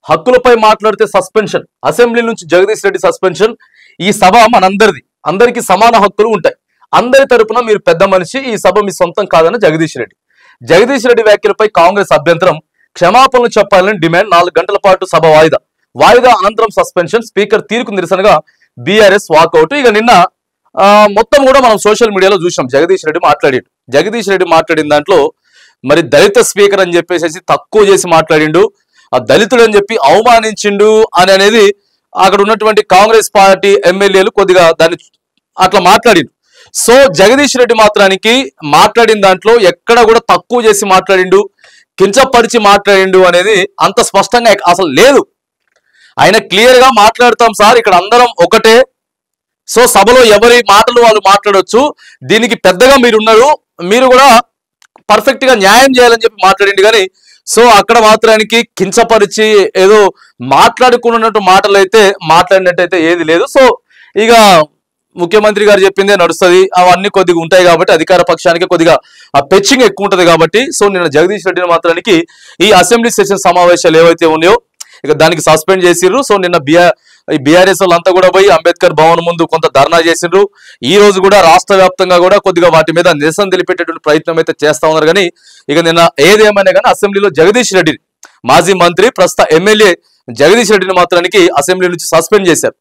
హక్కులపై మాట్లాడితే suspension, assembly నుంచి Jagadish Reddy suspension. ఈ సభ మనందరిది, అందరికీ సమాన హక్కులు ఉంటాయి. అందరి తరపున మీరు పెద్ద మనిషి, ఈ సభ మీ సొంతం కాదని జగదీష్ రెడ్డి వ్యాఖ్యలపై కాంగ్రెస్ అభ్యంతరం, క్షమాపణలు చెప్పాలని డిమాండ్. 4 గంటల పాటు సభ వాయిదా అనంతరం సస్పెన్షన్. స్పీకర్ తీరుకు నిరసనగా బీఆర్ఎస్ వాకౌట్. ఇక నిన్న మొత్తం కూడా మనం సోషల్ మీడియాలో చూసాం. జగదీష్ రెడ్డి మాట్లాడిన దాంట్లో మరి దళిత స్పీకర్ అని చెప్పేసి తక్కువ చేసి మాట్లాడిండు, ఆ దళితుడు అని చెప్పి అవమానించిండు అని అనేది అక్కడ ఉన్నటువంటి కాంగ్రెస్ పార్టీ ఎమ్మెల్యేలు కొద్దిగా దాన్ని అట్లా మాట్లాడిండు. సో జగదీష్ రెడ్డి మాత్రానికి మాట్లాడిన దాంట్లో ఎక్కడ కూడా తక్కువ చేసి మాట్లాడిండు, కించపరిచి మాట్లాడిండు అనేది అంత స్పష్టంగా అసలు లేదు. ఆయన క్లియర్ గా మాట్లాడతాం సార్, ఇక్కడ అందరం ఒకటే, సో సభలో ఎవరి మాటలు వాళ్ళు మాట్లాడొచ్చు, దీనికి పెద్దగా మీరున్నారు, మీరు కూడా పర్ఫెక్ట్ గా న్యాయం చేయాలని చెప్పి మాట్లాడిండు. కానీ సో అక్కడ మాత్రానికి కించపరిచి ఏదో మాట్లాడుకున్నట్టు మాట్లాడినట్టయితే ఏది లేదు. సో ఇక ముఖ్యమంత్రి గారు చెప్పిందే నడుస్తుంది, అవన్నీ కొద్దిగా ఉంటాయి కాబట్టి అధికార పక్షానికి కొద్దిగా ఆ పెచ్చింగ్ ఎక్కువ ఉంటుంది కాబట్టి. సో నిన్న జగదీష్ రెడ్డిని మాత్రానికి ఈ అసెంబ్లీ సెషన్ సమావేశాలు ఏవైతే ఉన్నాయో ఇక దానికి సస్పెండ్ చేసిర్రు. సో నిన్న బీఆర్ఎస్ వాళ్ళంతా కూడా పోయి అంబేద్కర్ భవన్ ముందు కొంత ధర్నా చేసిండ్రు. ఈ రోజు కూడా రాష్ట్ర వ్యాప్తంగా కూడా కొద్దిగా వాటి మీద నిరసన తెలిపేటటువంటి ప్రయత్నం అయితే చేస్తా ఉన్నారు. కానీ ఇక నిన్న ఏదేమైనా కానీ అసెంబ్లీలో జగదీష్ రెడ్డి, మాజీ మంత్రి ప్రస్తుత ఎమ్మెల్యే జగదీష్ రెడ్డిని మాత్రానికి అసెంబ్లీ నుంచి సస్పెండ్ చేశారు.